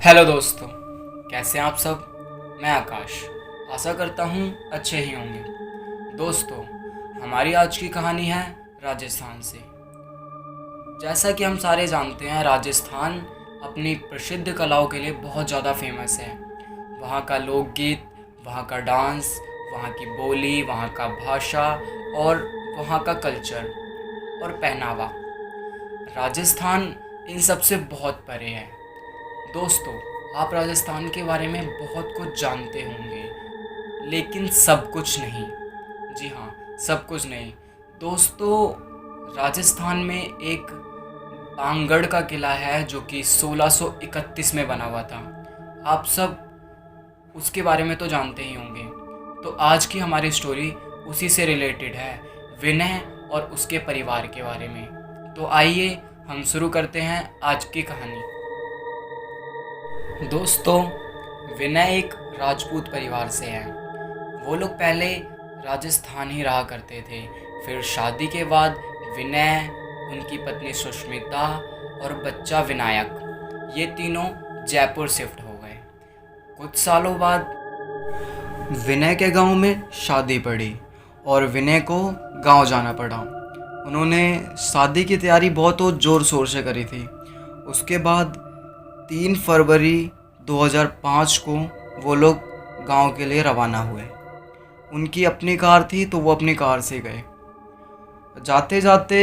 Hello दोस्तों, कैसे हैं आप सब। मैं आकाश आशा करता हूँ अच्छे ही होंगे। दोस्तों, हमारी आज की कहानी है राजस्थान से। जैसा कि हम सारे जानते हैं, राजस्थान अपनी प्रसिद्ध कलाओं के लिए बहुत ज़्यादा फेमस है। वहाँ का लोकगीत, वहाँ का डांस, वहाँ की बोली, वहाँ का भाषा और वहाँ का कल्चर और पहनावा। राजस्थान इन सब से बहुत परे है। दोस्तों, आप राजस्थान के बारे में बहुत कुछ जानते होंगे, लेकिन सब कुछ नहीं। जी हाँ, सब कुछ नहीं। दोस्तों, राजस्थान में एक बांगड़ का किला है जो कि 1631 में बना हुआ था। आप सब उसके बारे में तो जानते ही होंगे। तो आज की हमारी स्टोरी उसी से रिलेटेड है, विनय और उसके परिवार के बारे में। तो आइए हम शुरू करते हैं आज की कहानी। दोस्तों, विनय एक राजपूत परिवार से है। वो लोग पहले राजस्थान ही रहा करते थे। फिर शादी के बाद विनय, उनकी पत्नी सुष्मिता और बच्चा विनायक, ये तीनों जयपुर शिफ्ट हो गए। कुछ सालों बाद विनय के गांव में शादी पड़ी और विनय को गांव जाना पड़ा। उन्होंने शादी की तैयारी बहुत ज़ोर शोर से करी थी। उसके बाद 3 फरवरी 2005 को वो लोग गांव के लिए रवाना हुए। उनकी अपनी कार थी तो वो अपनी कार से गए। जाते जाते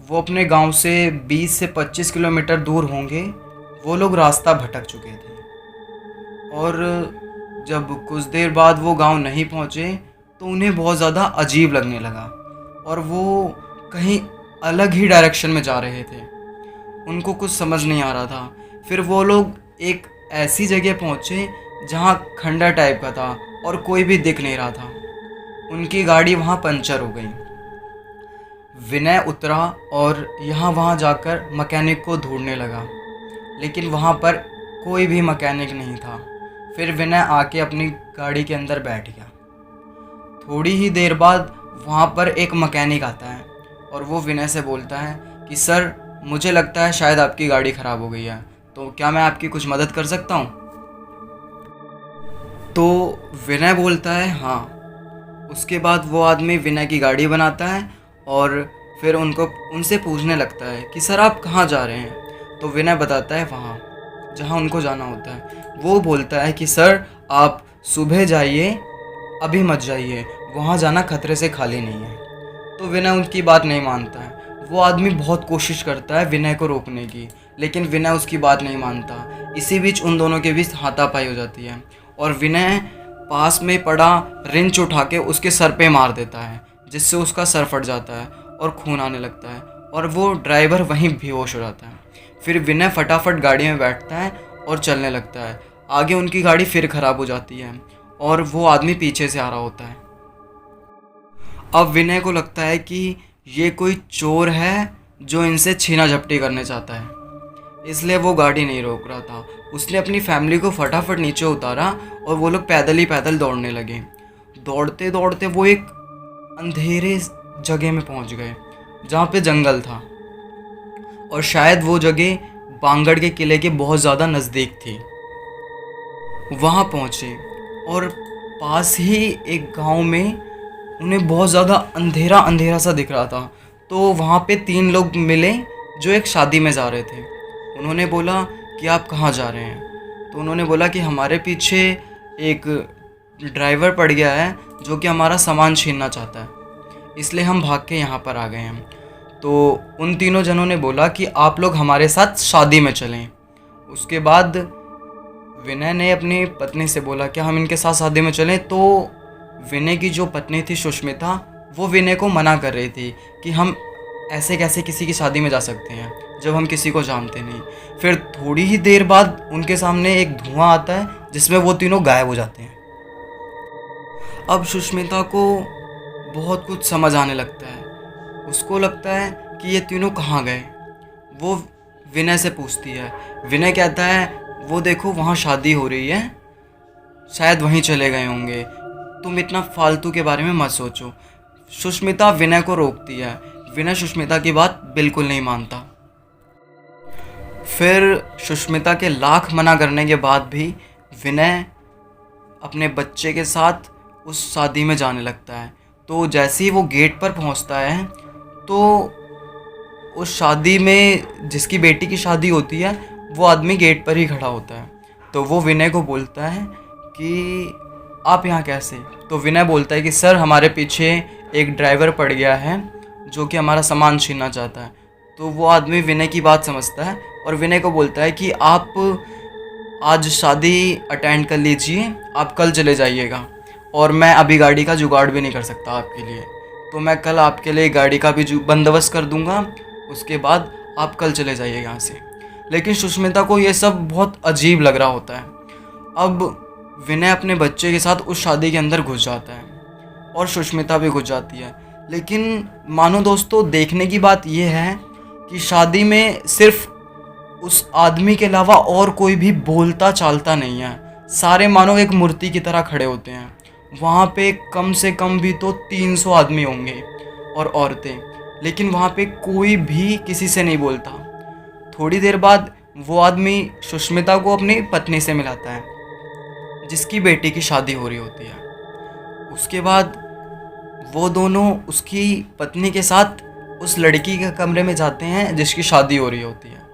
वो अपने गांव से 20 से 25 किलोमीटर दूर होंगे, वो लोग रास्ता भटक चुके थे। और जब कुछ देर बाद वो गांव नहीं पहुंचे तो उन्हें बहुत ज़्यादा अजीब लगने लगा और वो कहीं अलग ही डायरेक्शन में जा रहे थे। उनको कुछ समझ नहीं आ रहा था। फिर वो लोग एक ऐसी जगह पहुंचे जहां खंडर टाइप का था और कोई भी दिख नहीं रहा था। उनकी गाड़ी वहां पंचर हो गई। विनय उतरा और यहाँ वहाँ जाकर मैकेनिक को ढूंढने लगा, लेकिन वहाँ पर कोई भी मैकेनिक नहीं था। फिर विनय आके अपनी गाड़ी के अंदर बैठ गया। थोड़ी ही देर बाद वहाँ पर एक मैकेनिक आता है और वो विनय से बोलता है कि सर, मुझे लगता है शायद आपकी गाड़ी ख़राब हो गई है, तो क्या मैं आपकी कुछ मदद कर सकता हूँ। तो विनय बोलता है हाँ। उसके बाद वो आदमी विनय की गाड़ी बनाता है और फिर उनसे पूछने लगता है कि सर, आप कहाँ जा रहे हैं। तो विनय बताता है वहाँ जहाँ उनको जाना होता है। वो बोलता है कि सर, आप सुबह जाइए, अभी मत जाइए, वहाँ जाना खतरे से खाली नहीं है। तो विनय उनकी बात नहीं मानता है। वो आदमी बहुत कोशिश करता है विनय को रोकने की, लेकिन विनय उसकी बात नहीं मानता। इसी बीच उन दोनों के बीच हाथापाई हो जाती है और विनय पास में पड़ा रिंच उठा के उसके सर पे मार देता है, जिससे उसका सर फट जाता है और खून आने लगता है और वो ड्राइवर वहीं बेहोश हो जाता है। फिर विनय फटाफट गाड़ी में बैठता है और चलने लगता है। आगे उनकी गाड़ी फिर ख़राब हो जाती है और वो आदमी पीछे से आ रहा होता है। अब विनय को लगता है कि ये कोई चोर है जो इनसे छीना झपटी करने चाहता है, इसलिए वो गाड़ी नहीं रोक रहा था। उसने अपनी फैमिली को फटाफट नीचे उतारा और वो लोग पैदल ही पैदल दौड़ने लगे। दौड़ते दौड़ते वो एक अंधेरे जगह में पहुंच गए जहाँ पे जंगल था और शायद वो जगह बांगड़ के किले के बहुत ज़्यादा नज़दीक थी। वहाँ पहुँचे और पास ही एक गांव में उन्हें बहुत ज़्यादा अंधेरा अंधेरा सा दिख रहा था। तो वहाँ पे 3 लोग मिले जो एक शादी में जा रहे थे। उन्होंने बोला कि आप कहाँ जा रहे हैं। तो उन्होंने बोला कि हमारे पीछे एक ड्राइवर पड़ गया है जो कि हमारा सामान छीनना चाहता है, इसलिए हम भाग के यहाँ पर आ गए हैं। तो उन तीनों जनों ने बोला कि आप लोग हमारे साथ शादी में चलें। उसके बाद विनय ने अपनी पत्नी से बोला कि हम इनके साथ शादी में चलें। तो विनय की जो पत्नी थी सुष्मिता, वो विनय को मना कर रही थी कि हम ऐसे कैसे किसी की शादी में जा सकते हैं जब हम किसी को जानते नहीं। फिर थोड़ी ही देर बाद उनके सामने एक धुआं आता है जिसमें वो तीनों गायब हो जाते हैं। अब सुष्मिता को बहुत कुछ समझ आने लगता है। उसको लगता है कि ये तीनों कहाँ गए। वो विनय से पूछती है। विनय कहता है वो देखो वहाँ शादी हो रही है, शायद वहीं चले गए होंगे, तुम इतना फालतू के बारे में मत सोचो। सुष्मिता विनय को रोकती है। विनय सुष्मिता की बात बिल्कुल नहीं मानता। फिर सुष्मिता के लाख मना करने के बाद भी विनय अपने बच्चे के साथ उस शादी में जाने लगता है। तो जैसे ही वो गेट पर पहुंचता है तो उस शादी में जिसकी बेटी की शादी होती है वो आदमी गेट पर ही खड़ा होता है। तो वो विनय को बोलता है कि आप यहाँ कैसे? तो विनय बोलता है कि सर, हमारे पीछे एक ड्राइवर पड़ गया है जो कि हमारा सामान छीनना चाहता है। तो वो आदमी विनय की बात समझता है और विनय को बोलता है कि आप आज शादी अटेंड कर लीजिए, आप कल चले जाइएगा, और मैं अभी गाड़ी का जुगाड़ भी नहीं कर सकता आपके लिए। तो मैं कल आपके लिए गाड़ी का भी बंदोबस्त कर दूंगा, उसके बाद आप कल चले जाइए यहाँ से। लेकिन सुष्मिता को ये सब बहुत अजीब लग रहा होता है। अब विनय अपने बच्चे के साथ उस शादी के अंदर घुस जाता है और सुष्मिता भी घुस जाती है। लेकिन मानो दोस्तों, देखने की बात यह है कि शादी में सिर्फ उस आदमी के अलावा और कोई भी बोलता चालता नहीं है। सारे मानो एक मूर्ति की तरह खड़े होते हैं। वहाँ पे कम से कम भी तो 300 आदमी होंगे और औरतें, लेकिन वहाँ पे कोई भी किसी से नहीं बोलता। थोड़ी देर बाद वो आदमी सुष्मिता को अपनी पत्नी से मिलाता है जिसकी बेटी की शादी हो रही होती है। उसके बाद वो दोनों उसकी पत्नी के साथ उस लड़की के कमरे में जाते हैं जिसकी शादी हो रही होती है।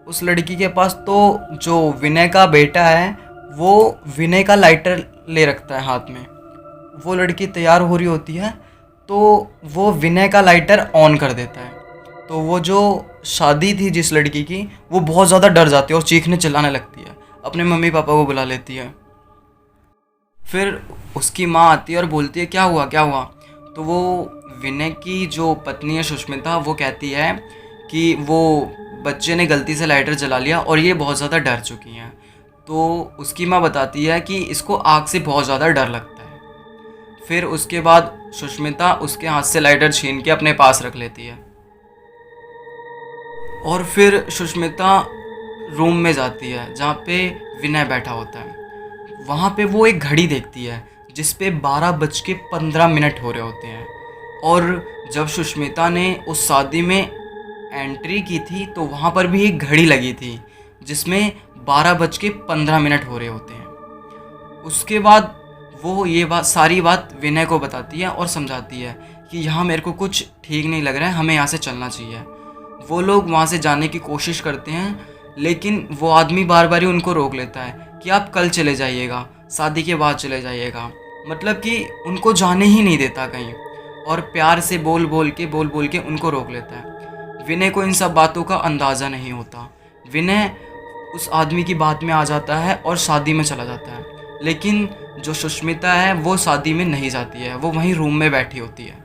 उस लड़की के पास तो जो विनय का बेटा है वो विनय का लाइटर ले रखता है हाथ में। वो लड़की तैयार हो रही होती है तो वो विनय का लाइटर ऑन कर देता है। तो वो जो शादी थी जिस लड़की की, वो बहुत ज़्यादा डर जाती है और चीखने चिल्लाने लगती है, अपने मम्मी पापा को बुला लेती है। फिर उसकी माँ आती है और बोलती है क्या हुआ क्या हुआ? तो वो विनय की जो पत्नी है सुष्मिता, वो कहती है कि वो बच्चे ने गलती से लाइटर जला लिया और ये बहुत ज़्यादा डर चुकी हैं। तो उसकी माँ बताती है कि इसको आग से बहुत ज़्यादा डर लगता है। फिर उसके बाद सुष्मिता उसके हाथ से लाइटर छीन के अपने पास रख लेती है और फिर सुष्मिता रूम में जाती है जहाँ पे विनय बैठा होता है। वहाँ पे वो एक घड़ी देखती है जिस पे 12:15 हो रहे होते हैं। और जब सुष्मिता ने उस शादी में एंट्री की थी तो वहाँ पर भी एक घड़ी लगी थी जिसमें 12:15 हो रहे होते हैं। उसके बाद वो ये सारी बात विनय को बताती है और समझाती है कि यहाँ मेरे को कुछ ठीक नहीं लग रहा है, हमें यहाँ से चलना चाहिए। वो लोग वहाँ से जाने की कोशिश करते हैं लेकिन वो आदमी बार बार ही उनको रोक लेता है कि आप कल चले जाइएगा, शादी के बाद चले जाइएगा। मतलब कि उनको जाने ही नहीं देता कहीं और प्यार से बोल बोल के उनको रोक लेता है। विनय को इन सब बातों का अंदाज़ा नहीं होता। विनय उस आदमी की बात में आ जाता है और शादी में चला जाता है। लेकिन जो सुष्मिता है वो शादी में नहीं जाती है, वो वहीं रूम में बैठी होती है।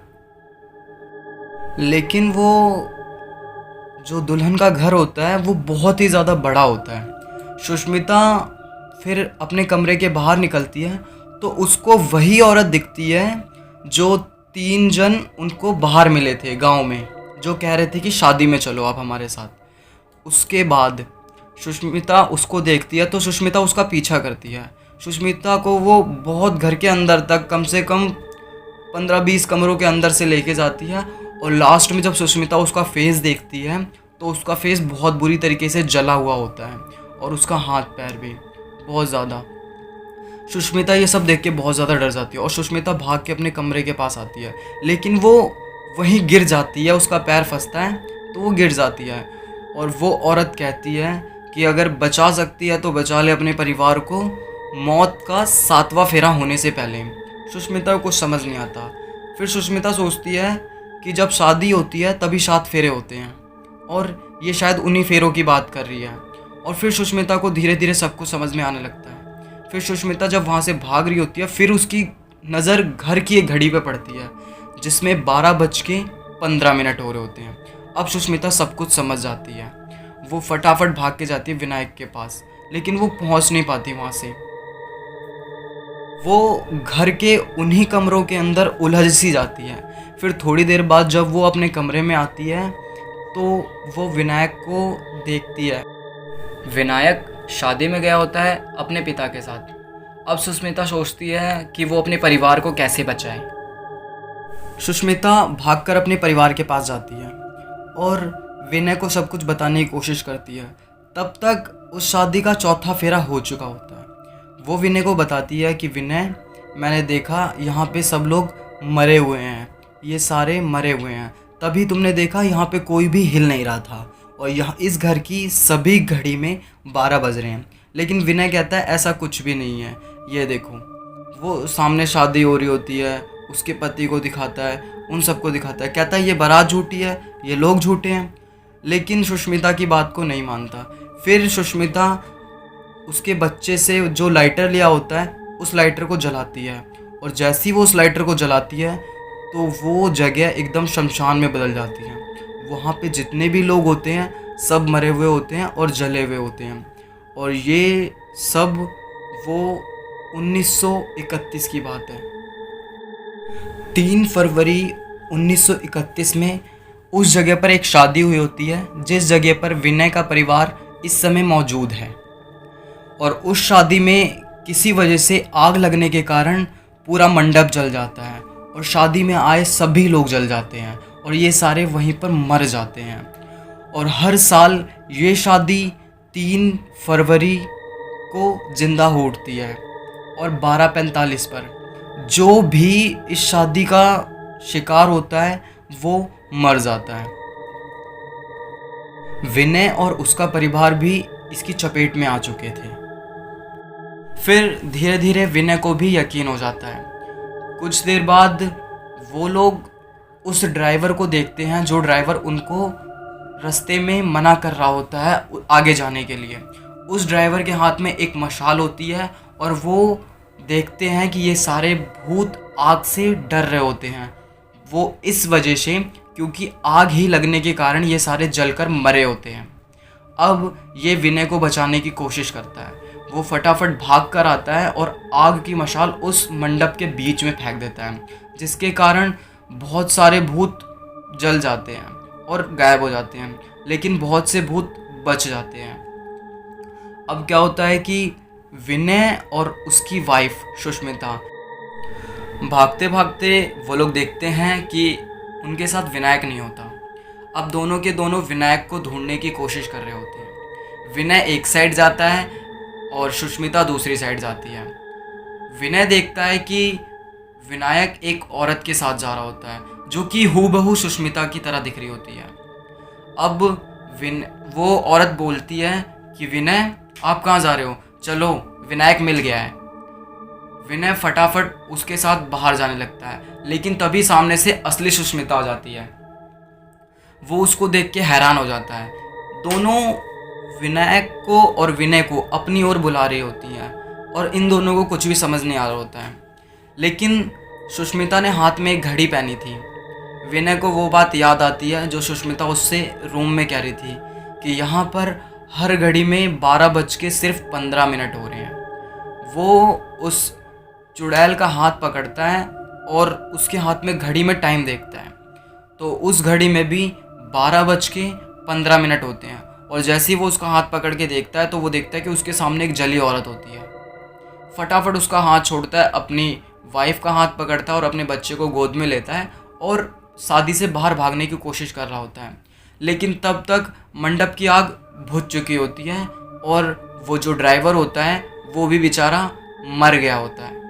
लेकिन वो जो दुल्हन का घर होता है वो बहुत ही ज़्यादा बड़ा होता है। सुष्मिता फिर अपने कमरे के बाहर निकलती है तो उसको वही औरत दिखती है जो 3 जन उनको बाहर मिले थे गांव में, जो कह रहे थे कि शादी में चलो आप हमारे साथ। उसके बाद सुष्मिता उसको देखती है तो सुष्मिता उसका पीछा करती है। सुष्मिता को वो बहुत घर के अंदर तक, कम से कम 15-20 कमरों के अंदर से लेके जाती है। और लास्ट में जब सुष्मिता उसका फेस देखती है तो उसका फेस बहुत बुरी तरीके से जला हुआ होता है और उसका हाथ पैर भी बहुत ज़्यादा। सुष्मिता ये सब देख के बहुत ज़्यादा डर जाती है और सुष्मिता भाग के अपने कमरे के पास आती है, लेकिन वो वहीं गिर जाती है। उसका पैर फंसता है तो वो गिर जाती है और वो औरत कहती है कि अगर बचा सकती है तो बचा ले अपने परिवार को मौत का 7वां फेरा होने से पहले। सुष्मिता को कुछ समझ नहीं आता। फिर सुष्मिता सोचती है कि जब शादी होती है तभी 7 फेरे होते हैं और ये शायद उन्हीं फेरों की बात कर रही है। और फिर सुष्मिता को धीरे धीरे सब कुछ समझ में आने लगता है। फिर सुष्मिता जब वहाँ से भाग रही होती है फिर उसकी नज़र घर की एक घड़ी पे पड़ती है जिसमें 12:15 हो रहे होते हैं। अब सुष्मिता सब कुछ समझ जाती है। वो फटाफट भाग के जाती है विनायक के पास, लेकिन वो पहुँच नहीं पाती वहाँ से। वो घर के उन्हीं कमरों के अंदर उलझ सी जाती है। फिर थोड़ी देर बाद जब वो अपने कमरे में आती है तो वो विनायक को देखती है। विनायक शादी में गया होता है अपने पिता के साथ। अब सुष्मिता सोचती है कि वो अपने परिवार को कैसे बचाए। सुष्मिता भागकर अपने परिवार के पास जाती है और विनय को सब कुछ बताने की कोशिश करती है। तब तक उस शादी का चौथा फेरा हो चुका होता है। वो विनय को बताती है कि विनय, मैंने देखा यहाँ पे सब लोग मरे हुए हैं, ये सारे मरे हुए हैं। तभी तुमने देखा यहाँ पे कोई भी हिल नहीं रहा था, और यहाँ इस घर की सभी घड़ी में 12 बज रहे हैं। लेकिन विनय कहता है ऐसा कुछ भी नहीं है, ये देखो। वो सामने शादी हो रही होती है, उसके पति को दिखाता है, उन सबको दिखाता है, कहता है ये बारात झूठी है, ये लोग झूठे हैं। लेकिन सुष्मिता की बात को नहीं मानता। फिर सुष्मिता उसके बच्चे से जो लाइटर लिया होता है उस लाइटर को जलाती है, और जैसे ही वो उस लाइटर को जलाती है तो वो जगह एकदम शमशान में बदल जाती है। वहाँ पे जितने भी लोग होते हैं सब मरे हुए होते हैं और जले हुए होते हैं। और ये सब वो 1931 की बात है। 3 फरवरी 1931 में उस जगह पर एक शादी हुई होती है जिस जगह पर विनय का परिवार इस समय मौजूद है। और उस शादी में किसी वजह से आग लगने के कारण पूरा मंडप जल जाता है, और शादी में आए सभी लोग जल जाते हैं, और ये सारे वहीं पर मर जाते हैं। और हर साल ये शादी 3 फरवरी को जिंदा हो उठती है, और 12:45 पर जो भी इस शादी का शिकार होता है वो मर जाता है। विनय और उसका परिवार भी इसकी चपेट में आ चुके थे। फिर धीरे धीरे विनय को भी यकीन हो जाता है। कुछ देर बाद वो लोग उस ड्राइवर को देखते हैं जो ड्राइवर उनको रास्ते में मना कर रहा होता है आगे जाने के लिए। उस ड्राइवर के हाथ में एक मशाल होती है, और वो देखते हैं कि ये सारे भूत आग से डर रहे होते हैं। वो इस वजह से क्योंकि आग ही लगने के कारण ये सारे जलकर मरे होते हैं। अब ये विनय को बचाने की कोशिश करता है। वो फटाफट भाग कर आता है और आग की मशाल उस मंडप के बीच में फेंक देता है, जिसके कारण बहुत सारे भूत जल जाते हैं और गायब हो जाते हैं, लेकिन बहुत से भूत बच जाते हैं। अब क्या होता है कि विनय और उसकी वाइफ सुष्मिता भागते भागते वो लोग देखते हैं कि उनके साथ विनायक नहीं होता। अब दोनों के दोनों विनायक को ढूंढने की कोशिश कर रहे होते हैं। विनय एक साइड जाता है और सुष्मिता दूसरी साइड जाती है। विनय देखता है कि विनायक एक औरत के साथ जा रहा होता है जो कि हूबहू सुष्मिता की तरह दिख रही होती है। अब वो औरत बोलती है कि विनय, आप कहाँ जा रहे हो, चलो विनायक मिल गया है। विनय फटाफट उसके साथ बाहर जाने लगता है, लेकिन तभी सामने से असली सुष्मिता आ जाती है। वो उसको देख के हैरान हो जाता है। दोनों विनायक को और विनय को अपनी ओर बुला रही होती हैं, और इन दोनों को कुछ भी समझ नहीं आ रहा होता है। लेकिन सुष्मिता ने हाथ में एक घड़ी पहनी थी। विनय को वो बात याद आती है जो सुष्मिता उससे रूम में कह रही थी कि यहाँ पर हर घड़ी में 12:15 हो रहे हैं। वो उस चुड़ैल का हाथ पकड़ता है और उसके हाथ में घड़ी में टाइम देखता है, तो उस घड़ी में भी 12:15 होते हैं। और जैसे ही वो उसका हाथ पकड़ के देखता है तो वो देखता है कि उसके सामने एक जली औरत होती है। फटाफट उसका हाथ छोड़ता है, अपनी वाइफ का हाथ पकड़ता है और अपने बच्चे को गोद में लेता है और शादी से बाहर भागने की कोशिश कर रहा होता है। लेकिन तब तक मंडप की आग बुझ चुकी होती है, और वो जो ड्राइवर होता है वो भी बेचारा मर गया होता है।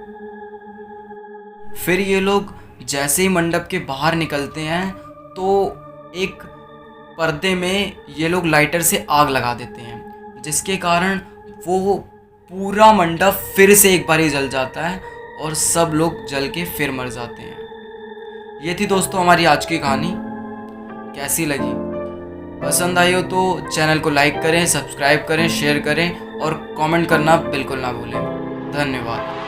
फिर ये लोग जैसे ही मंडप के बाहर निकलते हैं तो एक पर्दे में ये लोग लाइटर से आग लगा देते हैं, जिसके कारण वो पूरा मंडप फिर से एक बार ही जल जाता है और सब लोग जल के फिर मर जाते हैं। ये थी दोस्तों हमारी आज की कहानी। कैसी लगी? पसंद आई हो तो चैनल को लाइक करें, सब्सक्राइब करें, शेयर करें और कमेंट करना बिल्कुल ना भूलें। धन्यवाद।